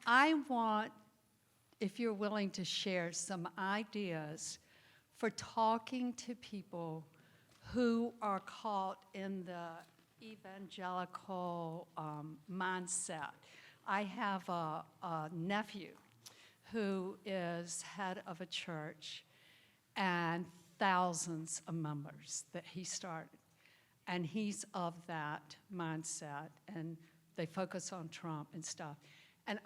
I want, if you're willing to share some ideas for talking to people who are caught in the evangelical mindset. I have a nephew who is head of a church and thousands of members that he started. And he's of that mindset, and they focus on Trump and stuff. And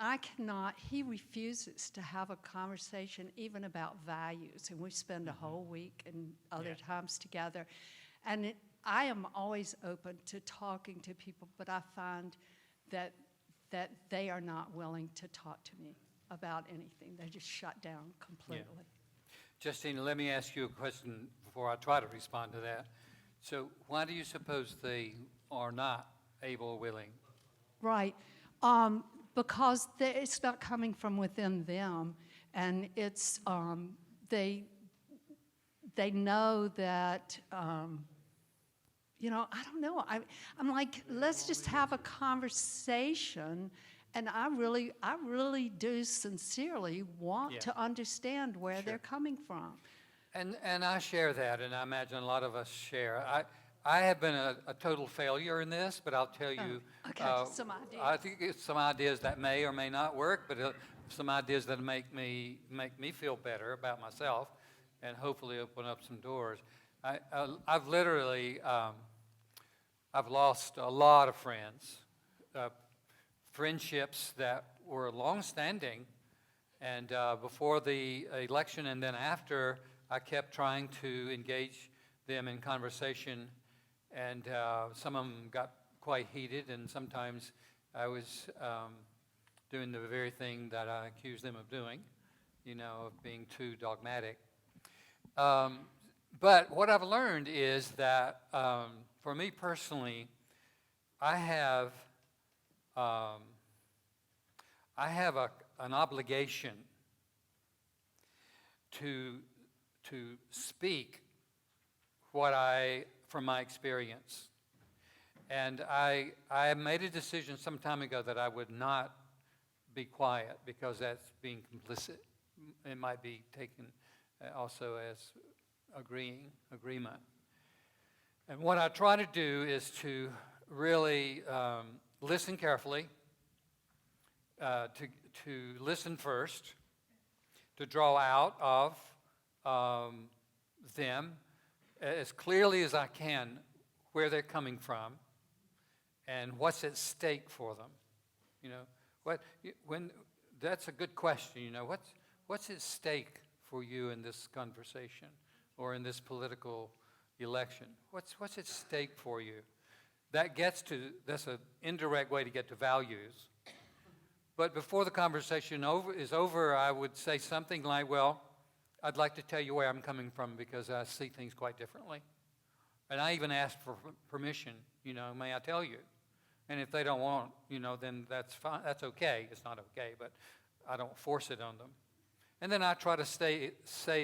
he refuses to have a conversation even about values, and we spend a whole week and other times together. And I am always open to talking to people, but I find that they are not willing to talk to me about anything. They just shut down completely. Yeah. Justine, let me ask you a question before I try to respond to that. So why do you suppose they are not able or willing? Right. Because it's not coming from within them, and it's they know that I don't know. I'm like, let's just have a conversation, and I really do sincerely want to understand where they're coming from. And I share that, and I imagine a lot of us share. I have been a total failure in this, but I'll tell you. Some ideas. I think it's some ideas that may or may not work, but some ideas that make me feel better about myself, and hopefully open up some doors. I've literally I've lost a lot of friends, friendships that were long-standing, and before the election and then after, I kept trying to engage them in conversation, and some of them got quite heated, and sometimes I was doing the very thing that I accused them of doing, of being too dogmatic. But what I've learned is that for me personally, I have an obligation to speak from my experience. And I made a decision some time ago that I would not be quiet, because that's being complicit. It might be taken also as agreement. And what I try to do is to really listen carefully, to listen first, to draw out of them as clearly as I can where they're coming from and what's at stake for them. That's a good question. What's at stake for you in this conversation or in this political election? What's at stake for you? That's an indirect way to get to values. But before the conversation is over, I would say something like, well, I'd like to tell you where I'm coming from, because I see things quite differently. And I even asked for permission, may I tell you? And if they don't want, then that's fine. That's okay. It's not okay, but I don't force it on them. And then I try to say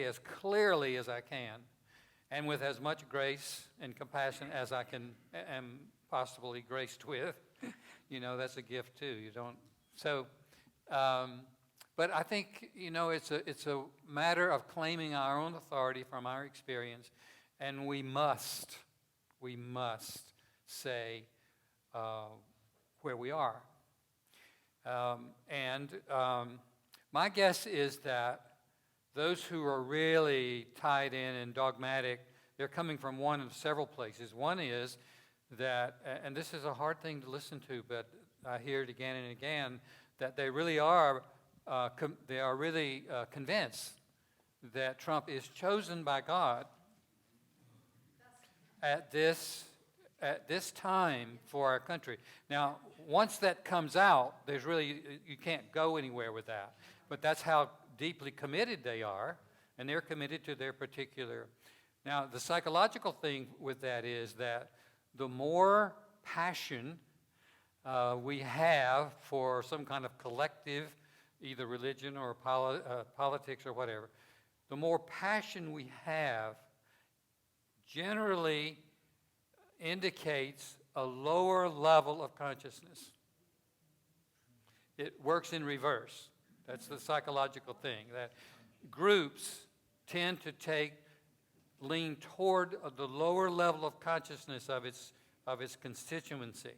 as clearly as I can, and with as much grace and compassion as I am possibly graced with. That's a gift too. But I think, it's a matter of claiming our own authority from our experience, and we must say where we are. My guess is that those who are really tied in and dogmatic, they're coming from one of several places. One is that, and this is a hard thing to listen to, but I hear it again and again, that they really are convinced that Trump is chosen by God at this time for our country. Now, once that comes out, you can't go anywhere with that. But that's how deeply committed they are, and they're committed to their particular. Now, the psychological thing with that is that the more passion we have for some kind of collective, either religion or politics or whatever, the more passion we have generally indicates a lower level of consciousness. it works in reverse. That's the psychological thing, that groups tend to lean toward the lower level of consciousness of its constituency.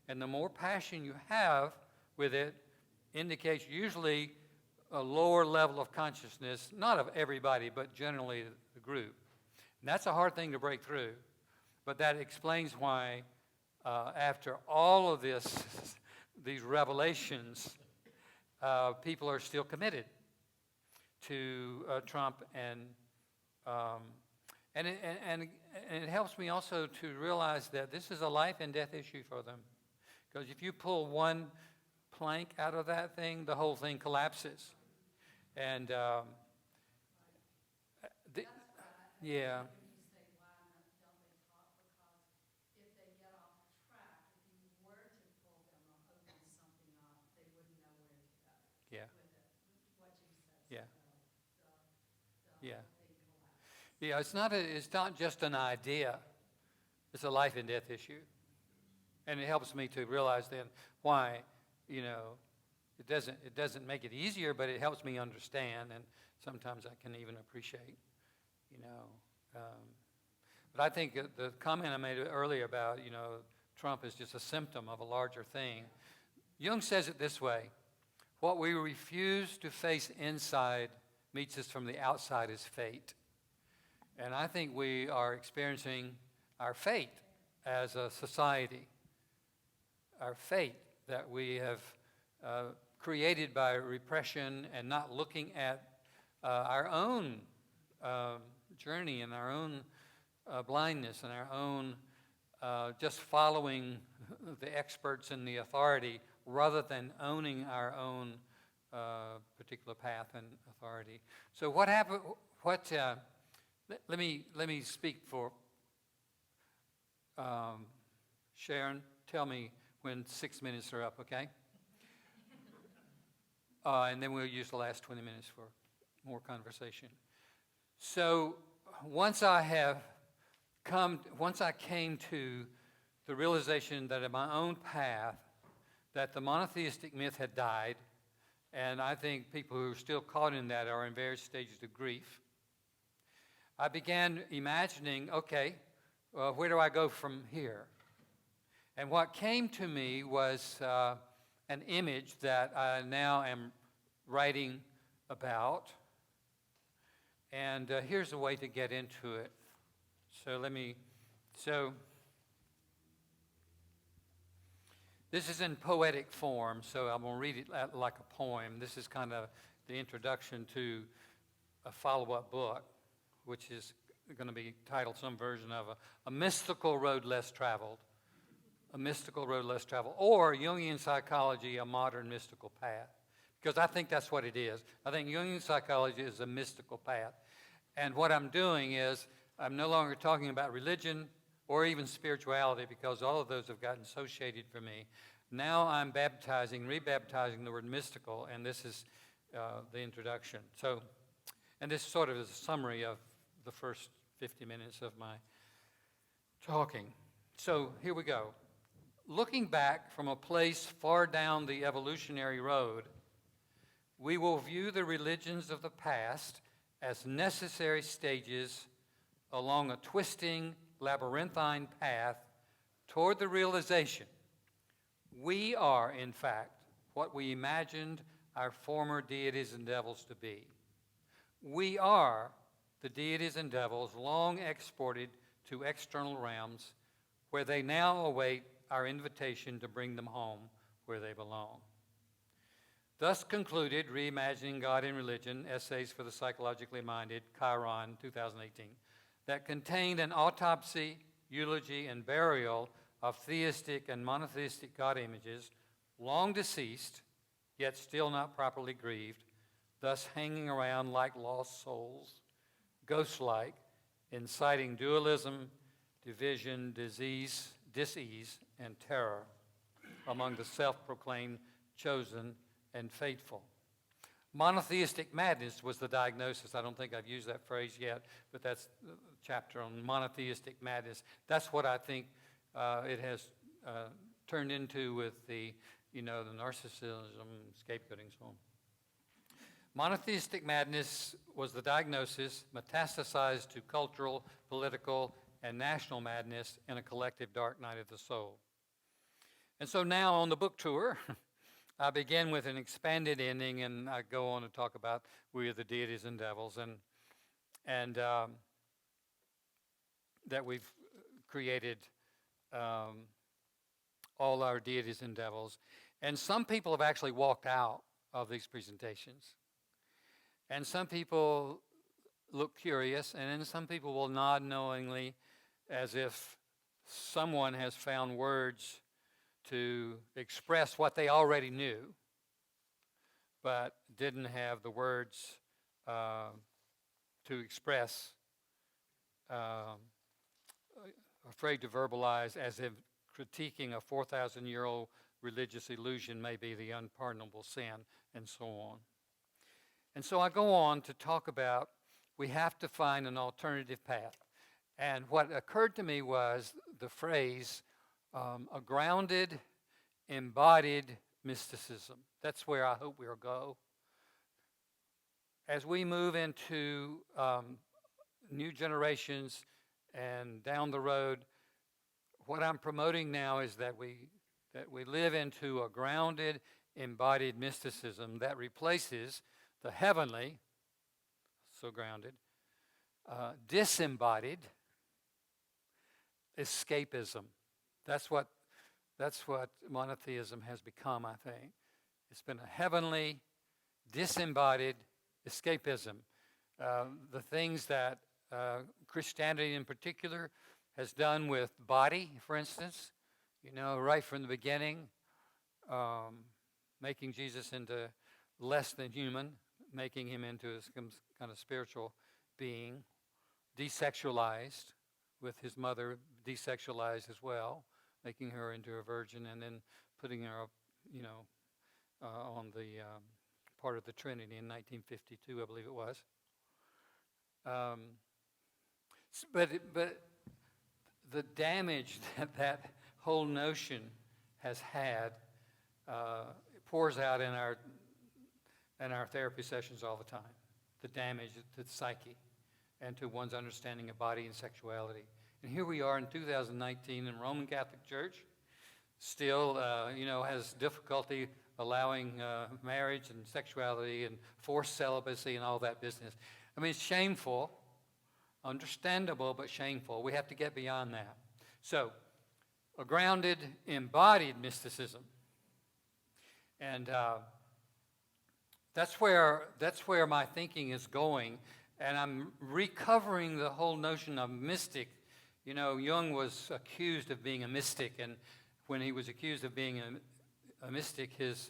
And the more passion you have with it indicates usually a lower level of consciousness, not of everybody, but generally the group. And that's a hard thing to break through. But that explains why after all of these revelations, people are still committed to Trump, and it helps me also to realize that this is a life and death issue for them. Because if you pull one plank out of that thing, the whole thing collapses. And yeah. Yeah. Yeah. Yeah, it's not just an idea. It's a life and death issue. And it helps me to realize then why, it doesn't make it easier, but it helps me understand, and sometimes I can even appreciate, But I think the comment I made earlier about, Trump is just a symptom of a larger thing. Jung says it this way: what we refuse to face inside meets us from the outside as fate. And I think we are experiencing our fate as a society, our fate that we have created by repression and not looking at our own journey and our own blindness and our own just following the experts and the authority rather than owning our own particular path and authority. So what happened? Let me speak for Sharon. Tell me when 6 minutes are up, okay? And then we'll use the last 20 minutes for more conversation. So once I came to the realization that in my own path, that the monotheistic myth had died, and I think people who are still caught in that are in various stages of grief, I began imagining, okay, where do I go from here? And what came to me was an image that I now am writing about. And here's a way to get into it. This is in poetic form, so I'm going to read it like a poem. This is kind of the introduction to a follow-up book, which is going to be titled some version of A Mystical Road Less Traveled. A Mystical Road Less Traveled, or Jungian Psychology, A Modern Mystical Path. Because I think that's what it is. I think Jungian Psychology is a mystical path. And what I'm doing is I'm no longer talking about religion or even spirituality, because all of those have gotten so shaded for me. Now I'm rebaptizing the word mystical, and this is the introduction. And this sort of is a summary of the first 50 minutes of my talking. So here we go. Looking back from a place far down the evolutionary road, we will view the religions of the past as necessary stages along a twisting, labyrinthine path toward the realization we are, in fact, what we imagined our former deities and devils to be. We are the deities and devils long exported to external realms, where they now await our invitation to bring them home where they belong. Thus concluded Reimagining God and Religion, Essays for the Psychologically Minded, Chiron, 2018, that contained an autopsy, eulogy, and burial of theistic and monotheistic God images, long deceased, yet still not properly grieved, thus hanging around like lost souls, ghost-like, inciting dualism, division, disease, dis-ease, and terror among the self-proclaimed chosen and faithful. Monotheistic madness was the diagnosis. I don't think I've used that phrase yet, but that's the chapter on monotheistic madness. That's what I think it has turned into with the the narcissism, scapegoating, so on. Monotheistic madness was the diagnosis, metastasized to cultural, political, and national madness in a collective dark night of the soul. And so now on the book tour, I begin with an expanded ending, and I go on to talk about we are the deities and devils, and that we've created all our deities and devils. And some people have actually walked out of these presentations. And some people look curious, and then some people will nod knowingly as if someone has found words to express what they already knew, but didn't have the words to express, afraid to verbalize, as if critiquing a 4,000-year-old religious illusion may be the unpardonable sin, and so on. And so I go on to talk about we have to find an alternative path. And what occurred to me was the phrase, a grounded, embodied mysticism. That's where I hope we'll go. As we move into new generations and down the road, what I'm promoting now is that we live into a grounded, embodied mysticism that replaces the heavenly, so grounded, disembodied escapism. That's what monotheism has become, I think. It's been a heavenly, disembodied escapism. The things that Christianity in particular has done with body, for instance, right from the beginning, making Jesus into less than human, making him into some kind of spiritual being, desexualized, with his mother desexualized as well, making her into a virgin, and then putting her up, on the part of the Trinity in 1952, I believe it was. But the damage that whole notion has had pours out in our therapy sessions all the time. The damage to the psyche and to one's understanding of body and sexuality. And here we are in 2019 in Roman Catholic Church, still, has difficulty allowing marriage and sexuality and forced celibacy and all that business. I mean, it's shameful, understandable, but shameful. We have to get beyond that. So, a grounded, embodied mysticism. And that's where my thinking is going. And I'm recovering the whole notion of mystic. Jung was accused of being a mystic, and when he was accused of being a mystic, his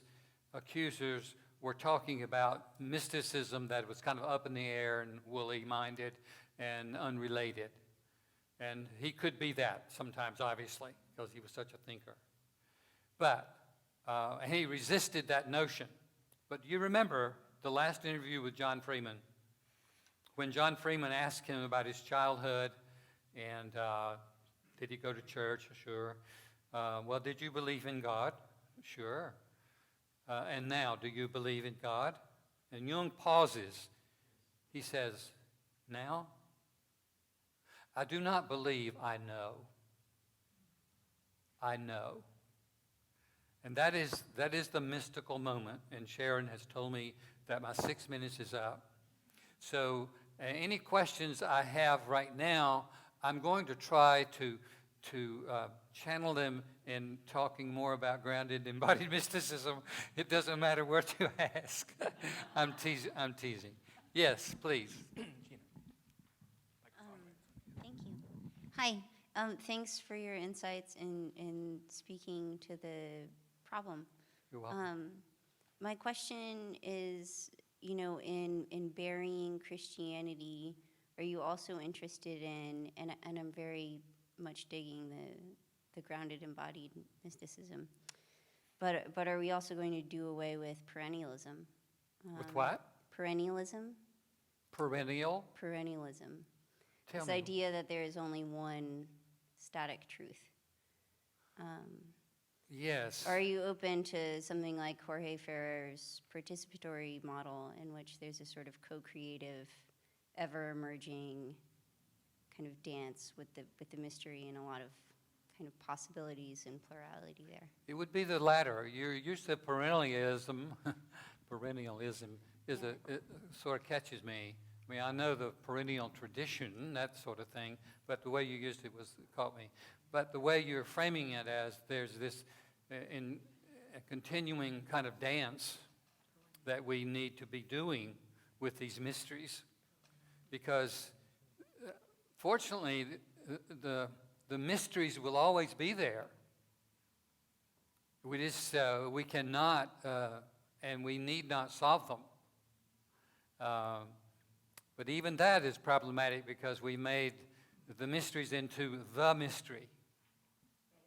accusers were talking about mysticism that was kind of up in the air and woolly-minded and unrelated. And he could be that sometimes, obviously, because he was such a thinker. But he resisted that notion. But you remember the last interview with John Freeman, when John Freeman asked him about his childhood, and did he go to church? Sure. Well, did you believe in God? Sure. And now, do you believe in God? And Jung pauses. He says, now? I do not believe I know. I know. And that is the mystical moment, and Sharon has told me that my 6 minutes is up. So any questions I have right now, I'm going to try to channel them in talking more about grounded embodied mysticism. It doesn't matter where to ask. I'm teasing. Yes, please. Thank you. Hi. Thanks for your insights in speaking to the problem. You're welcome. My question is, in burying Christianity, are you also interested in, and I'm very much digging the grounded embodied mysticism, but are we also going to do away with perennialism? With what? Perennialism. Perennial? Perennialism. Tell This me. idea that there is only one static truth. Yes. Or are you open to something like Jorge Ferrer's participatory model, in which there's a sort of co-creative, ever-emerging kind of dance with the mystery and a lot of kind of possibilities and plurality there? It would be the latter. You're used to perennialism. Perennialism it sort of catches me. I mean, I know the perennial tradition, that sort of thing, but the way you used it caught me. But the way you're framing it as there's this in a continuing kind of dance that we need to be doing with these mysteries, because fortunately the mysteries will always be there. We cannot and we need not solve them. But even that is problematic because we made the mysteries into the mystery.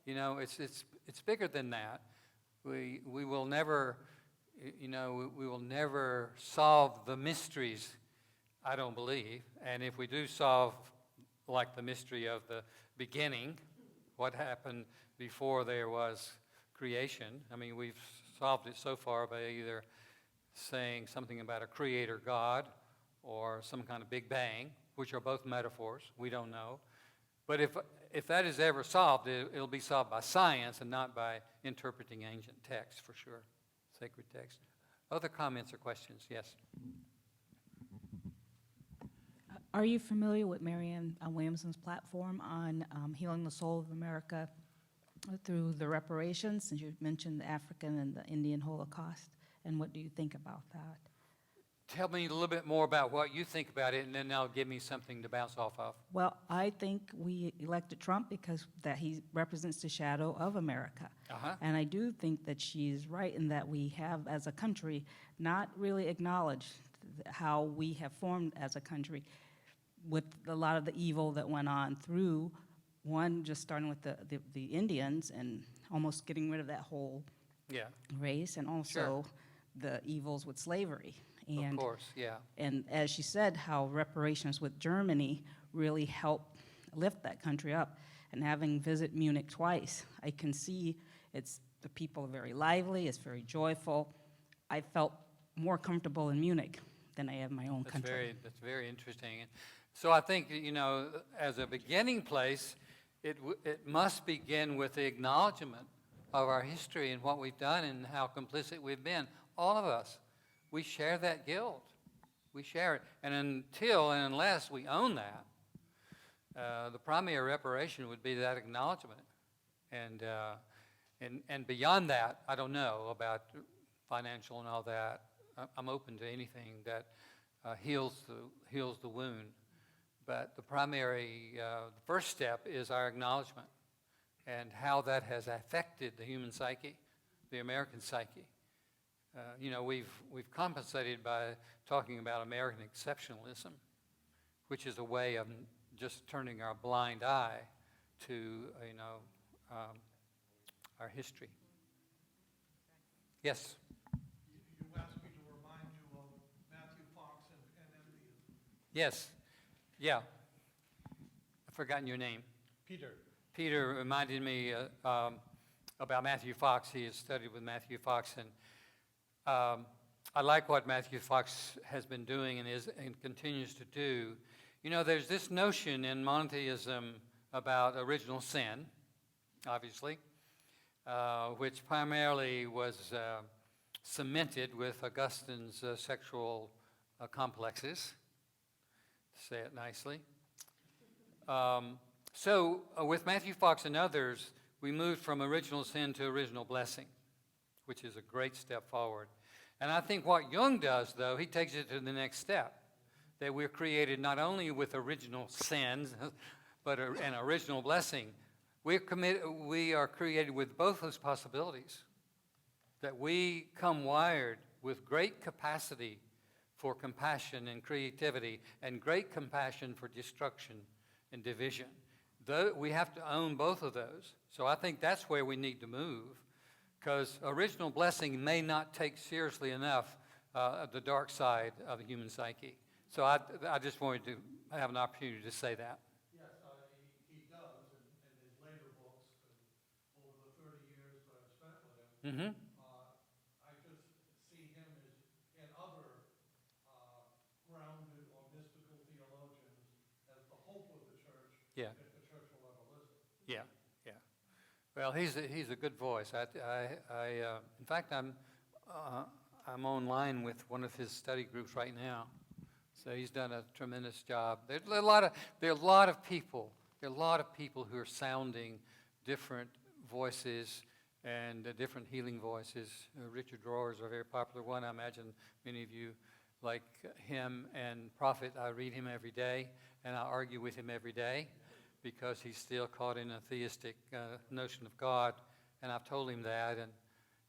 You know, it's bigger than that. We will never, we will never solve the mysteries, I don't believe. And if we do solve, like the mystery of the beginning, what happened before there was creation, I mean, we've solved it so far by either saying something about a creator God or some kind of Big Bang, which are both metaphors. We don't know. But if that is ever solved, it'll be solved by science and not by interpreting ancient texts, for sure, sacred text. Other comments or questions? Yes. Are you familiar with Marianne Williamson's platform on healing the soul of America through the reparations, since you mentioned the African and the Indian Holocaust? And what do you think about that? Tell me a little bit more about what you think about it, and then that'll give me something to bounce off of. Well, I think we elected Trump because that he represents the shadow of America. Uh-huh. And I do think that she's right in that we have, as a country, not really acknowledged how we have formed as a country with a lot of the evil that went on through, one, just starting with the Indians and almost getting rid of that whole race, and also the evils with slavery. And, of course, yeah. And as she said, how reparations with Germany really helped lift that country up. And having visited Munich twice, I can see the people are very lively, it's very joyful. I felt more comfortable in Munich than I have in my own country. That's very interesting. So I think, as a beginning place, it must begin with the acknowledgement of our history and what we've done and how complicit we've been. All of us. We share that guilt. We share it. And until and unless we own that, the primary reparation would be that acknowledgement. And beyond that, I don't know about financial and all that. I'm open to anything that heals the wound. But the first step is our acknowledgement and how that has affected the human psyche, the American psyche. We've compensated by talking about American exceptionalism, which is a way of just turning our blind eye to, our history. Yes? You asked me to remind you of Matthew Fox and envy. Yes. Yeah. I've forgotten your name. Peter. Peter reminded me about Matthew Fox. He has studied with Matthew Fox, and I like what Matthew Fox has been doing and continues to do. There's this notion in monotheism about original sin, obviously, which primarily was cemented with Augustine's sexual complexes, to say it nicely. So with Matthew Fox and others, we moved from original sin to original blessing, which is a great step forward. And I think what Jung does, though, he takes it to the next step, that we're created not only with original sins, but an original blessing. We are created with both those possibilities, that we come wired with great capacity for compassion and creativity, and great compassion for destruction and division. We have to own both of those. So I think that's where we need to move, because original blessing may not take seriously enough the dark side of the human psyche. So I just wanted to have an opportunity to say that. Yes, he does in his later books, and over the 30 years that I've Mm-hmm. I just see him as, and other grounded or mystical theologians as the hope of the church, Yeah. if the church will ever listen. Yeah, yeah. Well, he's a good voice. In fact, I'm online with one of his study groups right now. So he's done a tremendous job. There are a lot of people who are sounding different voices and different healing voices. Richard Rohr is a very popular one. I imagine many of you like him. And Prophet, I read him every day, and I argue with him every day because he's still caught in a theistic notion of God. And I've told him that. And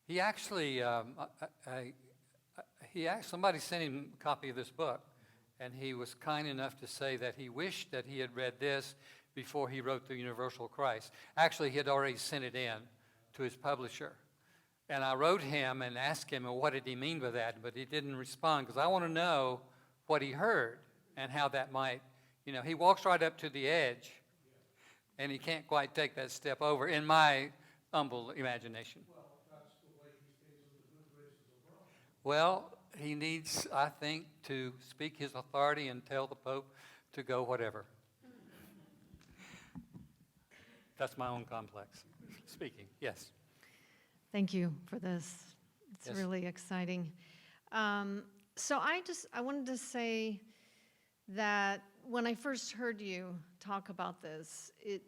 he actually, somebody sent him a copy of this book, and he was kind enough to say that he wished that he had read this before he wrote The Universal Christ. Actually, he had already sent it in to his publisher. And I wrote him and asked him, well, what did he mean by that? But he didn't respond, because I want to know what he heard and how that might, he walks right up to the edge, and he can't quite take that step over, in my humble imagination. Well, that's the way he stays with the good graces of Rome. Well, he needs, I think, to speak his authority and tell the Pope to go whatever. That's my own complex speaking. Yes. Thank you for this. It's Yes. really exciting. So I wanted to say that when I first heard you talk about this, it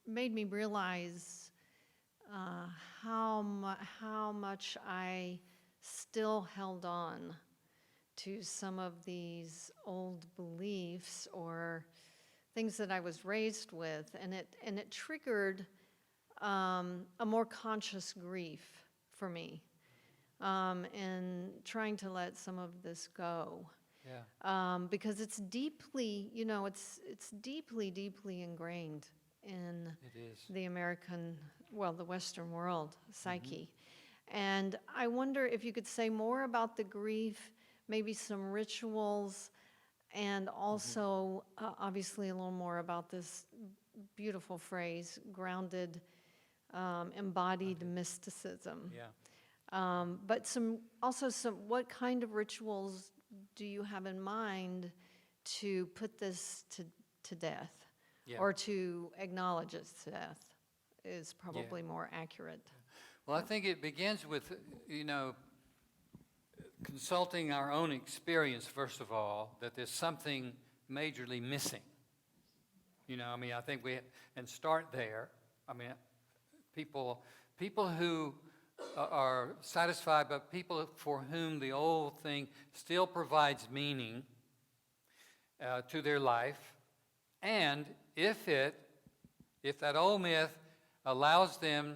made me realize how much I still held on to some of these old beliefs or things that I was raised with, and it triggered a more conscious grief for me, and trying to let some of this go. Yeah. Because it's deeply, it's deeply ingrained in It is. the the Western world psyche. And I wonder if you could say more about the grief, maybe some rituals, and also obviously a little more about this beautiful phrase, grounded, embodied mysticism. Yeah. But what kind of rituals do you have in mind to put this to death? Yeah. Or to acknowledge it to death is probably more accurate. Well, I think it begins with, consulting our own experience, first of all, that there's something majorly missing. I think and start there. People who are satisfied, but people for whom the old thing still provides meaning to their life, and if that old myth allows them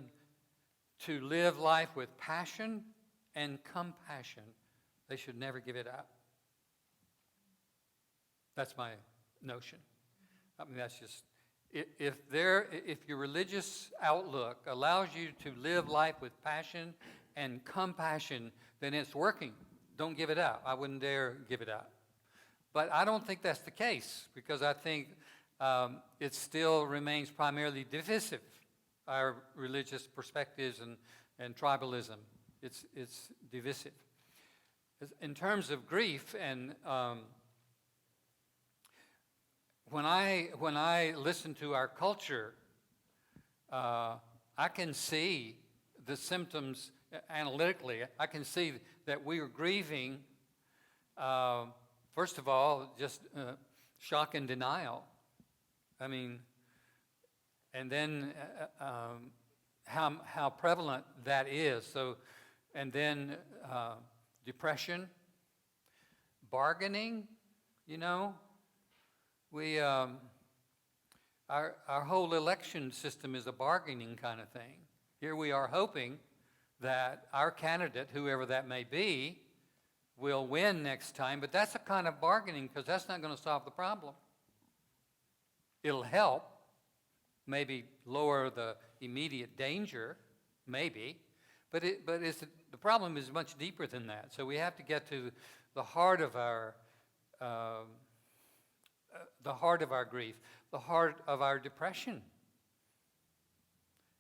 to live life with passion and compassion, they should never give it up. That's my notion. That's just, if your religious outlook allows you to live life with passion and compassion, then it's working. Don't give it up. I wouldn't dare give it up. But I don't think that's the case, because I think it still remains primarily divisive, our religious perspectives and tribalism. It's divisive. In terms of grief, and when I listen to our culture, I can see the symptoms analytically. I can see that we are grieving, first of all, just shock and denial. And then how prevalent that is. So, and then depression, bargaining. We our whole election system is a bargaining kind of thing. Here we are hoping that our candidate, whoever that may be, will win next time. But that's a kind of bargaining, because that's not going to solve the problem. It'll help, maybe lower the immediate danger, maybe, but the problem is much deeper than that. So we have to get to the heart of our grief, the heart of our depression,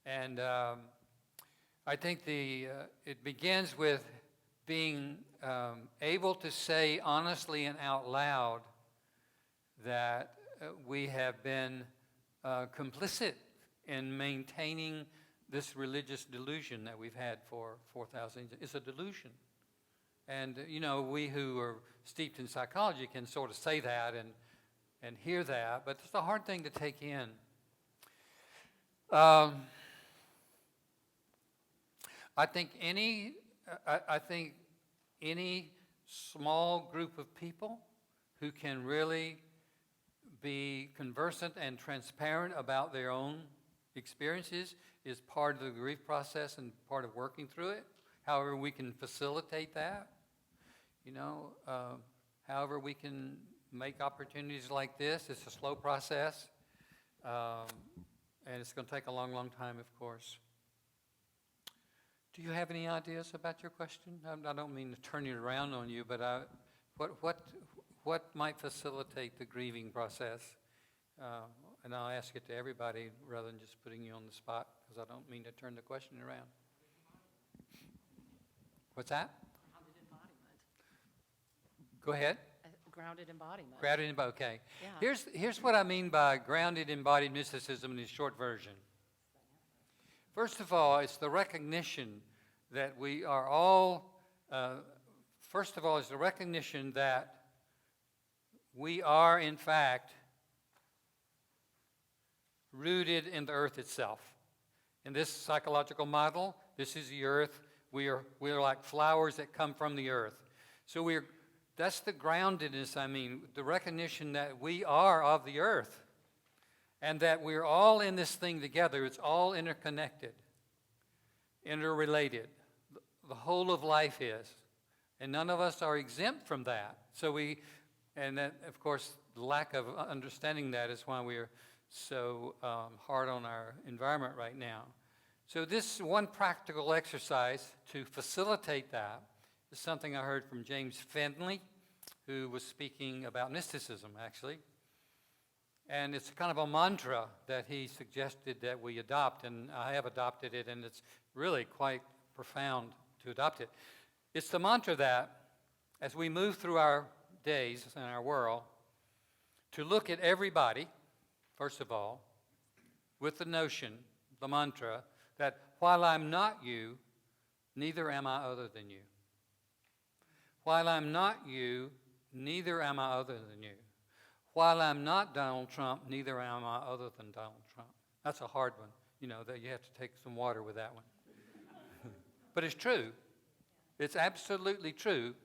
and I think it begins with being able to say honestly and out loud that we have been complicit in maintaining this religious delusion that we've had for 4,000 years. It's a delusion. And, we who are steeped in psychology can sort of say that and hear that, but it's a hard thing to take in. I think any small group of people who can really be conversant and transparent about their own experiences is part of the grief process and part of working through it. However we can facilitate that, however we can make opportunities like this. It's a slow process, and it's going to take a long, long time, of course. Do you have any ideas about your question? I don't mean to turn it around on you, but what might facilitate the grieving process? And I'll ask it to everybody rather than just putting you on the spot, because I don't mean to turn the question around. What's that? Grounded embodiment. Go ahead. Grounded embodiment. Grounded embodied, okay. Yeah. Here's what I mean by grounded embodied mysticism in the short version. First of all, it's the recognition that we are all, first of all, it's the recognition that we are, in fact, rooted in the earth itself. In this psychological model, this is the earth. We are like flowers that come from the earth. So that's the groundedness, the recognition that we are of the earth and that we're all in this thing together. It's all interconnected, interrelated. The whole of life is. And none of us are exempt from that. And that, of course, the lack of understanding that is why we are so hard on our environment right now. So this one practical exercise to facilitate that is something I heard from James Findlay, who was speaking about mysticism, actually. And it's kind of a mantra that he suggested that we adopt, and I have adopted it, and it's really quite profound to adopt it. It's the mantra that as we move through our days and our world, to look at everybody, first of all, with the notion, the mantra, that while I'm not you, neither am I other than you. While I'm not you, neither am I other than you. While I'm not Donald Trump, neither am I other than Donald Trump. That's a hard one, that you have to take some water with that one. But it's true. It's absolutely true.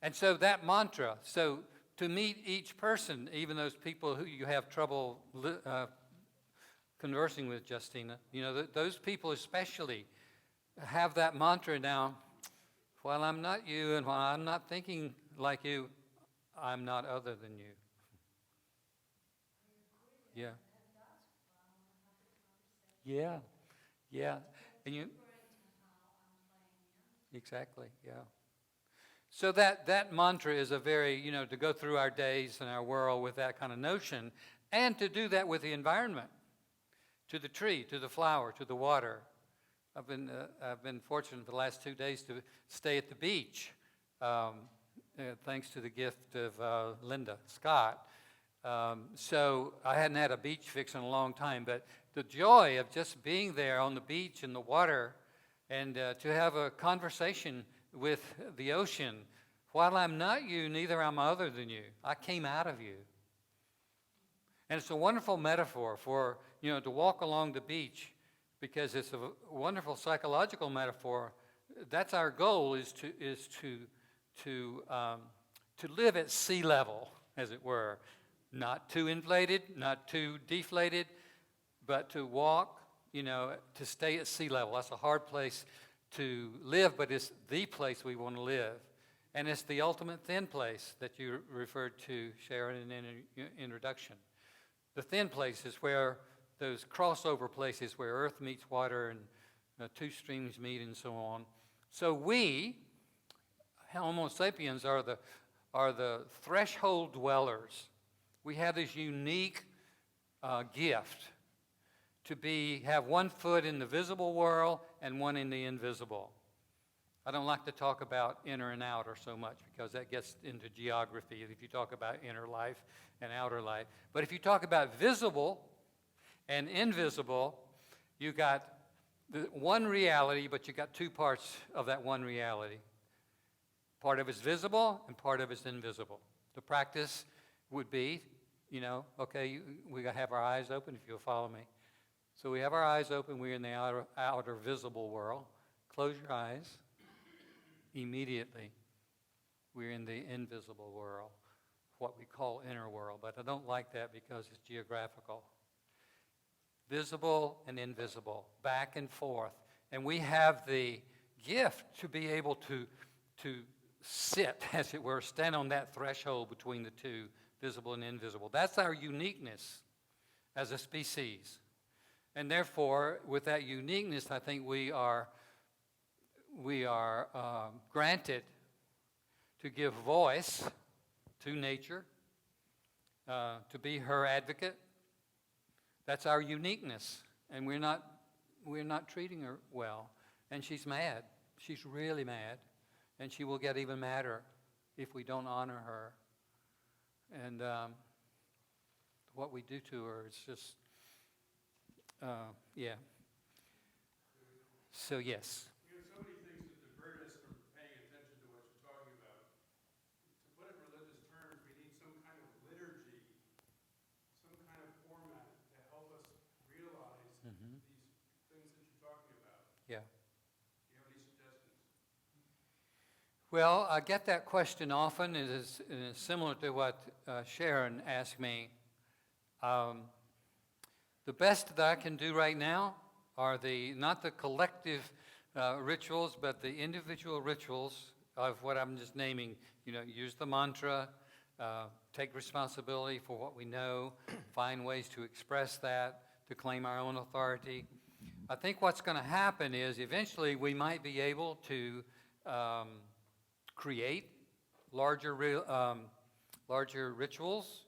And so that mantra, so to meet each person, even those people who you have trouble conversing with, Justina, those people especially have that mantra now. While I'm not you and while I'm not thinking like you, I'm not other than you. Yeah. Yeah. Yeah. And you. Exactly. Yeah. So that mantra is a very, to go through our days and our world with that kind of notion, and to do that with the environment, to the tree, to the flower, to the water. I've been fortunate for the last 2 days to stay at the beach, thanks to the gift of Linda Scott. So I hadn't had a beach fix in a long time, but the joy of just being there on the beach in the water and to have a conversation with the ocean. While I'm not you, neither am I other than you. I came out of you. And it's a wonderful metaphor for, to walk along the beach, because it's a wonderful psychological metaphor. That's our goal, is to live at sea level, as it were. Not too inflated, not too deflated, but to walk, to stay at sea level. That's a hard place to live, but it's the place we want to live. And it's the ultimate thin place that you referred to, Sharon, in the introduction. The thin place is where those crossover places where earth meets water and two streams meet and so on. So we, Homo sapiens, are the threshold dwellers. We have this unique gift have one foot in the visible world and one in the invisible. I don't like to talk about inner and outer so much because that gets into geography if you talk about inner life and outer life. But if you talk about visible and invisible, you got the one reality, but you got two parts of that one reality. Part of it's visible and part of it's invisible. The practice would be, okay, we got to have our eyes open if you'll follow me. So we have our eyes open, we're in the outer visible world. Close your eyes. Immediately, we're in the invisible world, what we call inner world, but I don't like that because it's geographical. Visible and invisible, back and forth. And we have the gift to be able to sit, as it were, stand on that threshold between the two, visible and invisible. That's our uniqueness as a species. And therefore, with that uniqueness, I think we are granted to give voice to nature, to be her advocate. That's our uniqueness, and we're not treating her well. And she's mad. She's really mad, and she will get even madder if we don't honor her. And what we do to her is just, yeah. So yes. We have so many things that divert us from paying attention to what you're talking about. To put it in religious terms, we need some kind of liturgy, some kind of format to help us realize these things that you're talking about. Yeah. Do you have any suggestions? Well, I get that question often. It is similar to what Sharon asked me. The best that I can do right now are not the collective rituals, but the individual rituals of what I'm just naming. Use the mantra, take responsibility for what we know, find ways to express that, to claim our own authority. I think what's going to happen is eventually we might be able to create larger rituals,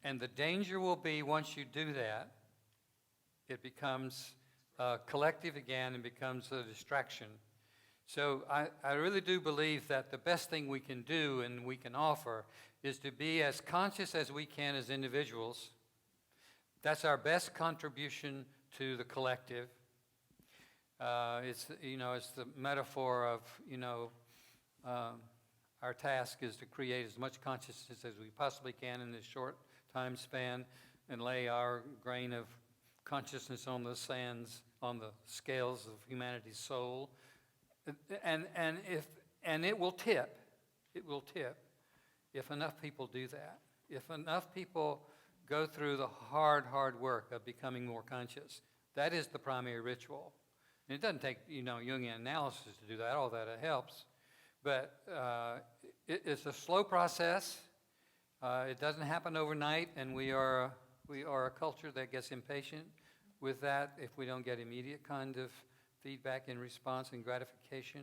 and the danger will be once you do that, it becomes collective again and becomes a distraction. So I really do believe that the best thing we can do and we can offer is to be as conscious as we can as individuals. That's our best contribution to the collective. It's the metaphor of, our task is to create as much consciousness as we possibly can in this short time span and lay our grain of consciousness on the sands, on the scales of humanity's soul. And it will tip. It will tip if enough people do that. If enough people go through the hard work of becoming more conscious. That is the primary ritual. And it doesn't take, Jungian analysis to do that, although that helps. But it's a slow process. It doesn't happen overnight, and we are a culture that gets impatient with that if we don't get immediate kind of feedback and response and gratification.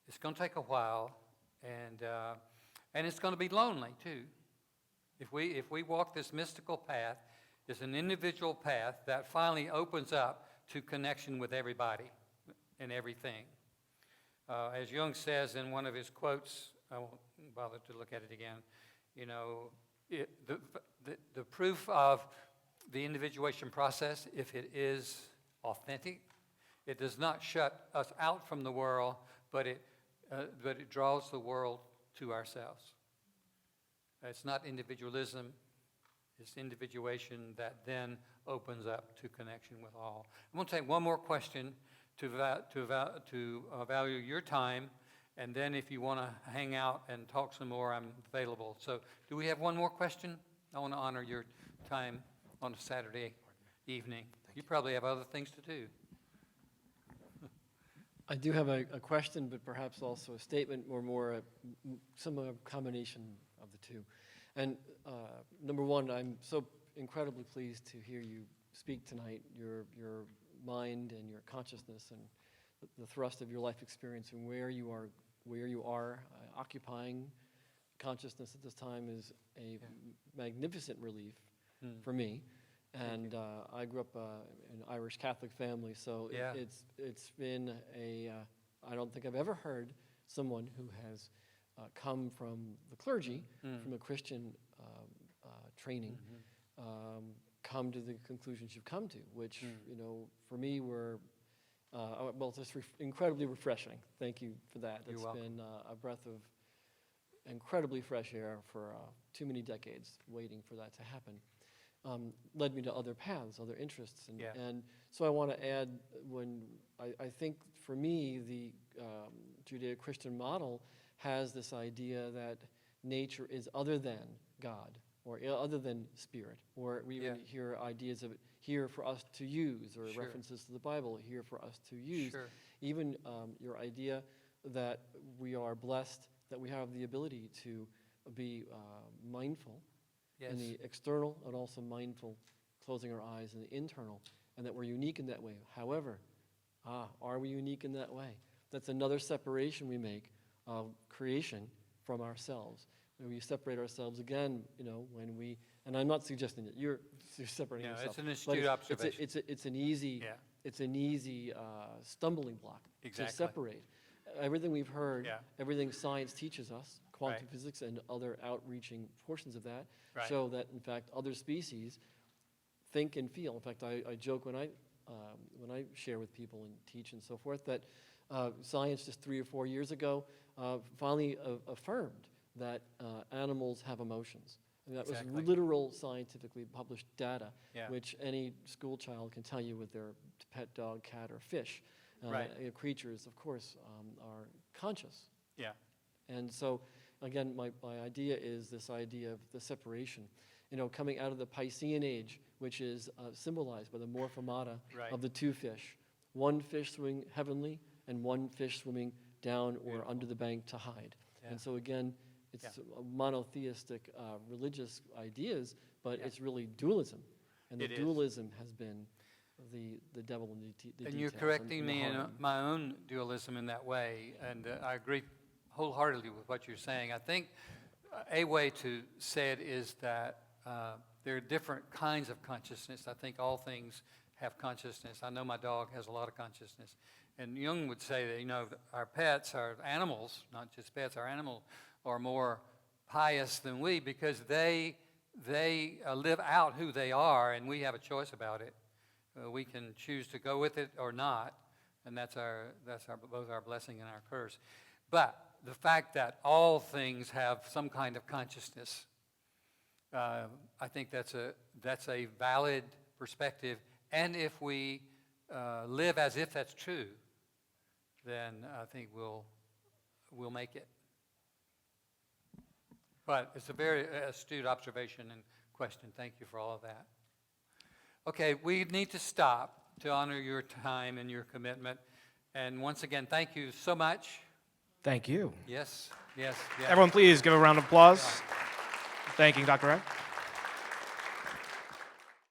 It's going to take a while, and it's going to be lonely too. If we walk this mystical path, it's an individual path that finally opens up to connection with everybody and everything. As Jung says in one of his quotes, I won't bother to look at it again, the proof of the individuation process, if it is authentic, it does not shut us out from the world, but it draws the world to ourselves. It's not individualism, it's individuation that then opens up to connection with all. I'm going to take one more question to value your time, and then if you want to hang out and talk some more, I'm available. So do we have one more question? I want to honor your time on a Saturday evening. You probably have other things to do. I do have a question, but perhaps also a statement or more some combination of the two. And number one, I'm so incredibly pleased to hear you speak tonight, your mind and your consciousness and the thrust of your life experience and where you are occupying consciousness at this time is a magnificent relief for me. And I grew up in an Irish Catholic family, so Yeah. it's been I don't think I've ever heard someone who has come from the clergy, from a Christian training, come to the conclusions you've come to, which, for me were, just incredibly refreshing. Thank you for that. You're It's welcome. been a breath of incredibly fresh air for too many decades waiting for that to happen. Led me to other paths, other interests. And so I want to add, I think for me, the Judeo-Christian model has this idea that nature is other than God, or other than spirit, or we even hear ideas of it here for us to use, or Sure. references to the Bible here for us to use. Sure. Even your idea that we are blessed, that we have the ability to be mindful Yes. in the external, and also mindful, closing our eyes in the internal, and that we're unique in that way. However, are we unique in that way? That's another separation we make of creation from ourselves. When we separate ourselves again, when we, and I'm not suggesting that you're separating No, yourself. it's an but astute observation. It's an easy, Yeah. it's an easy stumbling block Exactly. to separate. Everything we've heard, Yeah. everything science teaches us, quantum Right. physics and other outreaching portions of that, Right. show that, in fact, other species think and feel. In fact, I joke when I share with people and teach and so forth that science just 3 or 4 years ago finally affirmed that animals have emotions. And that Exactly. was literal scientifically published data, Yeah. which any school child can tell you with their pet dog, cat, or fish. Right. Creatures, of course, are conscious. Yeah. And so, again, my idea is this idea of the separation. Coming out of the Piscean age, which is symbolized by the morphemata Right. of the two fish. One fish swimming heavenly, and one fish swimming down or Beautiful. under the bank to hide. Yeah. And so, again, it's monotheistic religious ideas, but Yeah. it's really dualism. And the It is. dualism has been the devil in the And details. you're correcting me in my own dualism in that way, and I agree wholeheartedly with what you're saying. I think a way to say it is that there are different kinds of consciousness. I think all things have consciousness. I know my dog has a lot of consciousness. And Jung would say that, our pets, our animals, not just pets, our animals are more pious than we because they live out who they are, and we have a choice about it. We can choose to go with it or not, and that's both our blessing and our curse. But the fact that all things have some kind of consciousness, I think that's a valid perspective. And if we live as if that's true, then I think we'll make it. But it's a very astute observation and question. Thank you for all of that. Okay, we need to stop to honor your time and your commitment. And once again, thank you so much. Thank you. Yes. Everyone please give a round of applause thanking Dr. Wright.